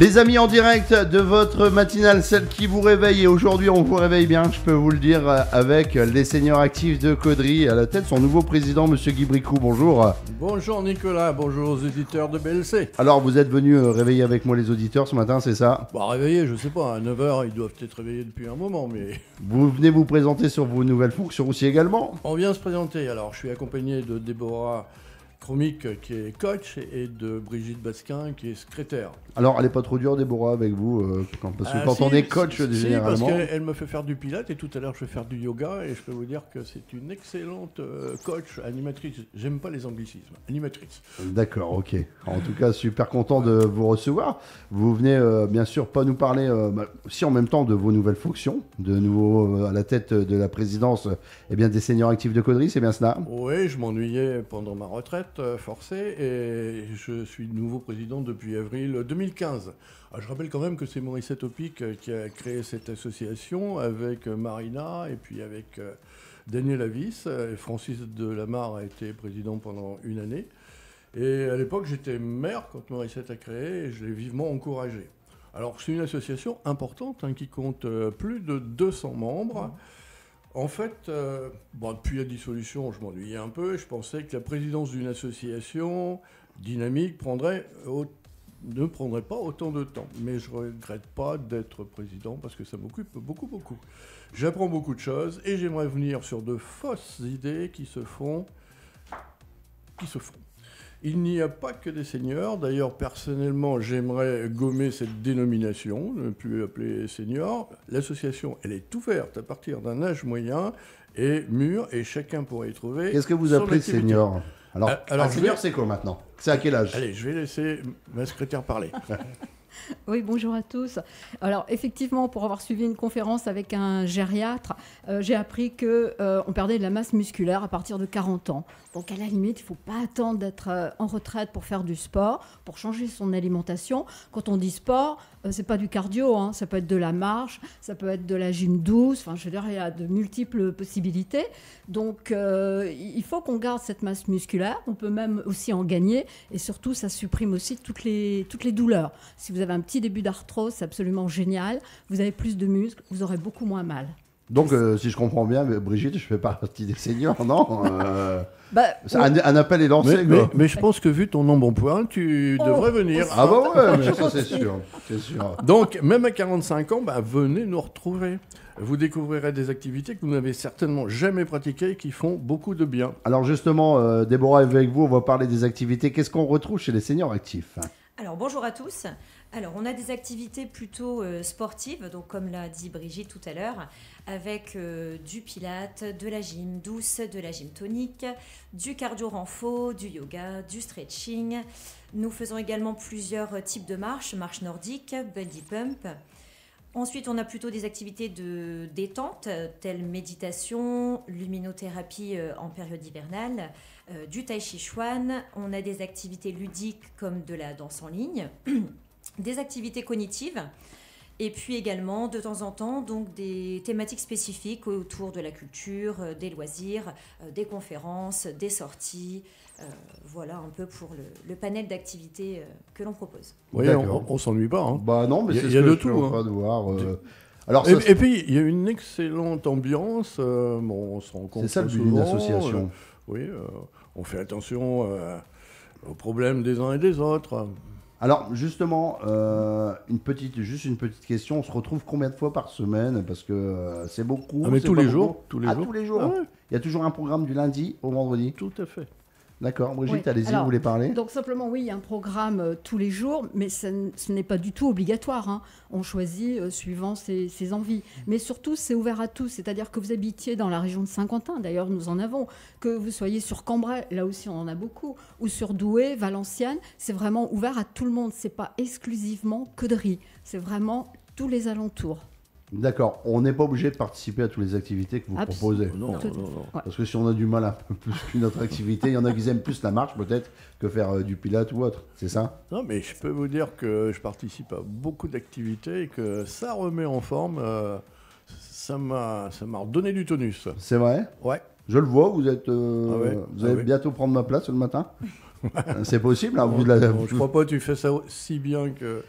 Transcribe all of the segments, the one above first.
Les amis, en direct de votre matinale, celle qui vous réveille. Et aujourd'hui, on vous réveille bien, je peux vous le dire, avec les seniors actifs de Caudry. À la tête, son nouveau président, monsieur Guy Bricou. Bonjour. Bonjour Nicolas, bonjour aux éditeurs de BLC. Alors, vous êtes venu réveiller avec moi les auditeurs ce matin, c'est ça? Bah réveillés, je sais pas, à 9h, ils doivent être réveillés depuis un moment, mais... Vous venez vous présenter sur vos nouvelles fonctions aussi également? On vient se présenter, alors je suis accompagné de Déborah Chromique qui est coach et de Brigitte Basquin qui est secrétaire. Alors, elle n'est pas trop dure, Déborah, avec vous parce que quand on est coach, généralement... parce qu'elle me fait faire du pilates et tout à l'heure je vais faire du yoga et je peux vous dire que c'est une excellente coach, animatrice. J'aime pas les anglicismes, animatrice. D'accord, ok. En tout cas, super content de vous recevoir. Vous venez bien sûr pas nous parler, si en même temps, de vos nouvelles fonctions, de nouveau à la tête de la présidence des seniors actifs de Caudry, c'est bien cela? Oui, je m'ennuyais pendant ma retraite forcée et je suis nouveau président depuis avril 2015. Je rappelle quand même que c'est Morissette Opic qui a créé cette association avec Marina et puis avec Daniel Avis. Francis Delamarre a été président pendant une année. Et à l'époque, j'étais maire quand Morissette a créé et je l'ai vivement encouragé. Alors, c'est une association importante qui compte plus de 200 membres. En fait, depuis la dissolution, je m'ennuyais un peu. Je pensais que la présidence d'une association dynamique ne prendrait pas autant de temps. Mais je ne regrette pas d'être président parce que ça m'occupe beaucoup, beaucoup. J'apprends beaucoup de choses et j'aimerais venir sur de fausses idées qui se font. Il n'y a pas que des seniors. D'ailleurs, personnellement, j'aimerais gommer cette dénomination, ne plus appeler senior. L'association, elle est ouverte à partir d'un âge moyen et mûr, et chacun pourrait y trouver. Qu'est-ce que vous son appelez activité. senior? Alors senior, c'est quoi maintenant? C'est à quel âge? Allez, je vais laisser ma secrétaire parler. Oui, bonjour à tous. Alors effectivement, pour avoir suivi une conférence avec un gériatre, j'ai appris qu'on perdait de la masse musculaire à partir de 40 ans. Donc à la limite, il ne faut pas attendre d'être en retraite pour faire du sport, pour changer son alimentation. Quand on dit sport, c'est pas du cardio, ça peut être de la marche, ça peut être de la gym douce, enfin je veux dire, il y a de multiples possibilités. Donc il faut qu'on garde cette masse musculaire, on peut même aussi en gagner et surtout ça supprime aussi toutes les douleurs. Si vous avez un petit début d'arthrose, c'est absolument génial, vous avez plus de muscles, vous aurez beaucoup moins mal. Donc, si je comprends bien, Brigitte, je fais partie des seniors, non? Un appel est lancé. Mais je pense que vu ton embonpoint, tu devrais venir. Ah bah ouais, mais ça c'est sûr, c'est sûr. Donc, même à 45 ans, venez nous retrouver. Vous découvrirez des activités que vous n'avez certainement jamais pratiquées et qui font beaucoup de bien. Alors justement, Déborah, avec vous, on va parler des activités. Qu'est-ce qu'on retrouve chez les seniors actifs? Alors bonjour à tous. Alors on a des activités plutôt sportives, donc comme l'a dit Brigitte tout à l'heure, avec du pilate, de la gym douce, de la gym tonique, du cardio-renfo, du yoga, du stretching. Nous faisons également plusieurs types de marche nordique, bungee pump. Ensuite, on a plutôt des activités de détente, telles méditation, luminothérapie en période hivernale, du tai chi chuan. On a des activités ludiques comme de la danse en ligne, des activités cognitives, et puis également, de temps en temps, donc des thématiques spécifiques autour de la culture, des loisirs, des conférences, des sorties. Voilà un peu pour le panel d'activités que l'on propose. Oui, on s'ennuie pas. Bah non, mais c'est il y a ce de que tout. Je suis en train de voir. Alors, et puis, il y a une excellente ambiance. On se rend compte. C'est ça le but d'une association. Oui, on fait attention aux problèmes des uns et des autres. Alors justement, juste une petite question. On se retrouve combien de fois par semaine? Parce que c'est beaucoup. Mais tous les jours. Tous les jours. Ah ouais. Il y a toujours un programme du lundi au vendredi. Tout à fait. D'accord, Brigitte, Oui. allez-y, Alors, vous voulez parler? Donc simplement, oui, il y a un programme tous les jours, mais ce n'est pas du tout obligatoire. On choisit suivant ses envies. Mais surtout, c'est ouvert à tous, c'est-à-dire que vous habitiez dans la région de Saint-Quentin, d'ailleurs nous en avons, que vous soyez sur Cambrai, là aussi on en a beaucoup, ou sur Douai, Valenciennes, c'est vraiment ouvert à tout le monde. C'est pas exclusivement Caudry, c'est vraiment tous les alentours. D'accord, on n'est pas obligé de participer à toutes les activités que vous proposez. Non. Parce que si on a du mal un peu plus qu'une autre activité, il y en a qui aiment plus la marche peut-être que faire du pilates ou autre, c'est ça? Non, mais je peux vous dire que je participe à beaucoup d'activités et que ça remet en forme. Ça m'a redonné du tonus. C'est vrai? Ouais. Je le vois, vous allez bientôt prendre ma place le matin. C'est possible, hein, je crois pas que tu fais ça aussi bien que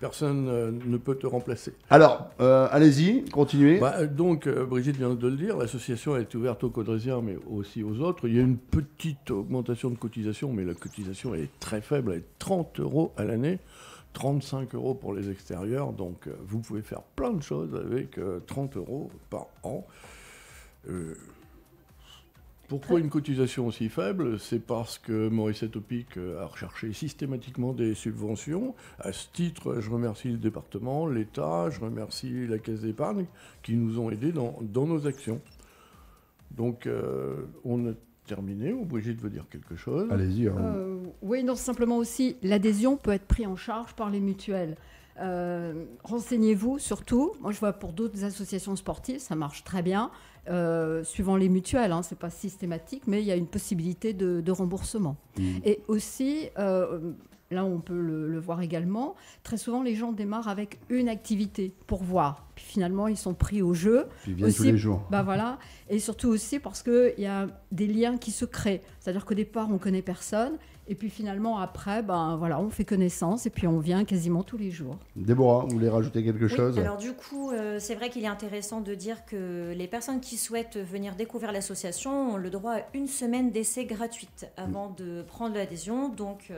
Personne ne peut te remplacer. Alors, allez-y, continuez. Donc, Brigitte vient de le dire, l'association est ouverte aux Caudrésiens, mais aussi aux autres. Il y a une petite augmentation de cotisation, mais la cotisation est très faible, elle est 30 € à l'année, 35 € pour les extérieurs. Donc, vous pouvez faire plein de choses avec 30 € par an. Pourquoi une cotisation aussi faible? C'est parce que Morissette Opic a recherché systématiquement des subventions. À ce titre, je remercie le département, l'État, je remercie la Caisse d'épargne qui nous ont aidés dans nos actions. Donc, on a terminé. Brigitte veut dire quelque chose. Allez-y. Oui, non, simplement aussi, l'adhésion peut être prise en charge par les mutuelles. Renseignez-vous surtout. Moi, je vois pour d'autres associations sportives, ça marche très bien. Suivant les mutuelles, ce n'est pas systématique, mais il y a une possibilité de remboursement. Et aussi, là on peut le voir également, très souvent les gens démarrent avec une activité pour voir. Puis finalement, ils sont pris au jeu. Puis ils viennent tous les jours. Voilà. Et surtout aussi parce qu'il y a des liens qui se créent. C'est-à-dire qu'au départ, on ne connaît personne. Et puis finalement, après, on fait connaissance et puis on vient quasiment tous les jours. Déborah, vous voulez rajouter quelque chose? Alors du coup, c'est vrai qu'il est intéressant de dire que les personnes qui souhaitent venir découvrir l'association ont le droit à une semaine d'essai gratuite avant de prendre l'adhésion. Donc,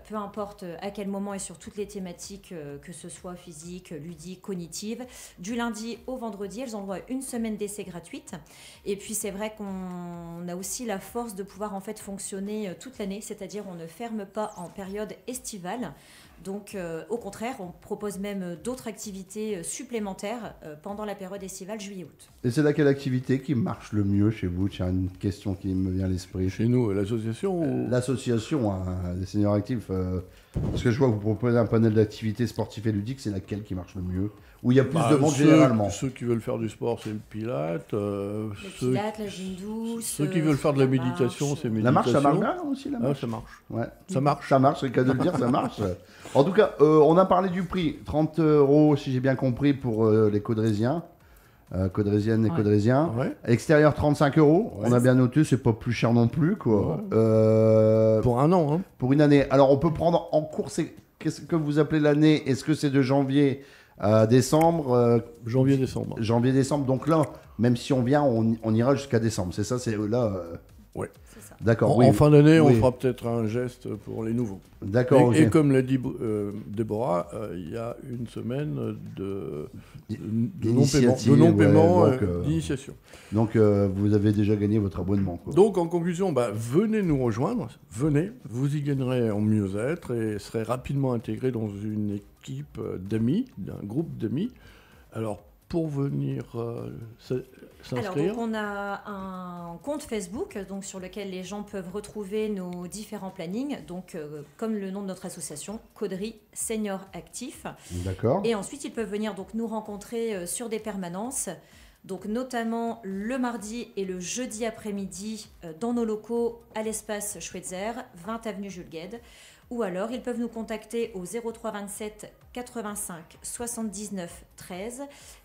peu importe à quel moment et sur toutes les thématiques, que ce soit physique, ludique, cognitive, du lundi au vendredi, elles ont le droit à une semaine d'essai gratuite. Et puis c'est vrai qu'on a aussi la force de pouvoir en fait fonctionner toute l'année, c'est-à-dire on ne ferme pas en période estivale. Donc, au contraire, on propose même d'autres activités supplémentaires pendant la période estivale, juillet-août. Et c'est laquelle activité qui marche le mieux chez vous? Tiens, une question qui me vient à l'esprit. Chez nous, l'association L'association des seniors actifs. Parce que je vois que vous proposez un panel d'activités sportives et ludiques. C'est laquelle qui marche le mieux? Où il y a plus de monde généralement? Ceux qui veulent faire du sport, c'est le pilate. La gym douce. Ceux qui veulent faire de la méditation, c'est méditation. La marche, ça marche bien aussi, la marche? Ça marche. Ouais. Ça marche. Ça marche, c'est le cas de le dire, ça marche. En tout cas, on a parlé du prix. 30 €, si j'ai bien compris, pour les Caudrésiens. Caudrésiennes et Caudrésiens. Ouais. Extérieur, 35 €. Ouais. On a bien noté, c'est pas plus cher non plus, quoi. Ouais. Pour un an. Pour une année. Alors, on peut prendre en cours, qu'est-ce que vous appelez l'année? Est-ce que c'est de janvier à décembre? Janvier-décembre. Janvier-décembre. Donc là, même si on vient, on ira jusqu'à décembre. C'est ça, c'est là. Ouais. D'accord. En fin d'année, on fera peut-être un geste pour les nouveaux. D'accord. Et comme l'a dit Déborah, il y a une semaine de non-paiement d'initiation. Donc vous avez déjà gagné votre abonnement, quoi. Donc en conclusion, venez nous rejoindre, venez, vous y gagnerez en mieux-être et serez rapidement intégré dans une équipe d'amis, d'un groupe d'amis. Alors pour venir s'inscrire. Alors, donc, on a un compte Facebook donc, sur lequel les gens peuvent retrouver nos différents plannings, donc, comme le nom de notre association, Caudry Senior Actif. D'accord. Et ensuite, ils peuvent venir donc, nous rencontrer sur des permanences, donc, notamment le mardi et le jeudi après-midi dans nos locaux à l'espace Schweitzer, 20 avenue Jules Guesde. Ou alors, ils peuvent nous contacter au 03 27 85 79 13.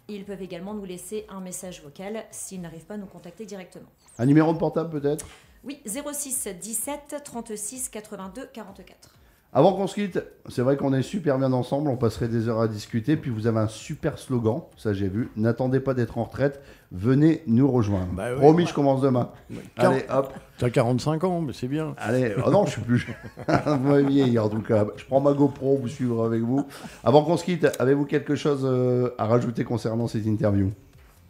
Ils peuvent également nous laisser un message vocal s'ils n'arrivent pas à nous contacter directement. Un numéro de portable peut-être? Oui, 06 17 36 82 44. Avant qu'on se quitte, c'est vrai qu'on est super bien ensemble, on passerait des heures à discuter, puis vous avez un super slogan, ça j'ai vu, n'attendez pas d'être en retraite, venez nous rejoindre. Oui, Promis, je commence demain. Allez, hop. T'as 45 ans, mais c'est bien. Allez, non, je suis plus. Vous m'avez vieilli en tout cas. Je prends ma GoPro, vous suivre avec vous. Avant qu'on se quitte, avez-vous quelque chose à rajouter concernant cette interview?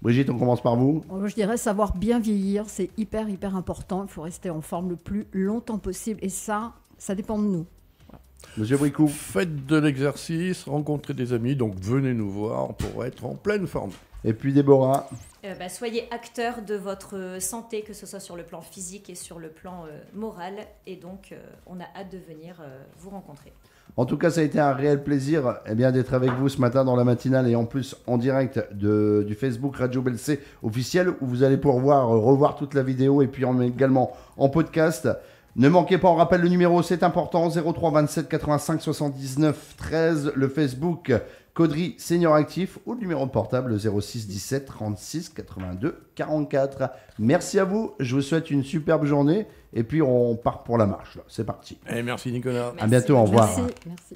Brigitte, on commence par vous. Je dirais savoir bien vieillir, c'est hyper important, il faut rester en forme le plus longtemps possible et ça dépend de nous. Monsieur Bricou. Faites de l'exercice, rencontrez des amis, donc venez nous voir pour être en pleine forme. Et puis Déborah. Soyez acteur de votre santé, que ce soit sur le plan physique et sur le plan moral. Et donc, on a hâte de venir vous rencontrer. En tout cas, ça a été un réel plaisir d'être avec vous ce matin dans la matinale et en plus en direct du Facebook Radio Belcé officiel où vous allez pouvoir revoir toute la vidéo et puis également en podcast. Ne manquez pas, on rappelle le numéro, c'est important, 03 27 85 79 13, le Facebook Caudry Senior Actif ou le numéro de portable 06 17 36 82 44. Merci à vous, je vous souhaite une superbe journée et puis on part pour la marche. C'est parti. Et merci Nicolas. À bientôt, au revoir. Merci.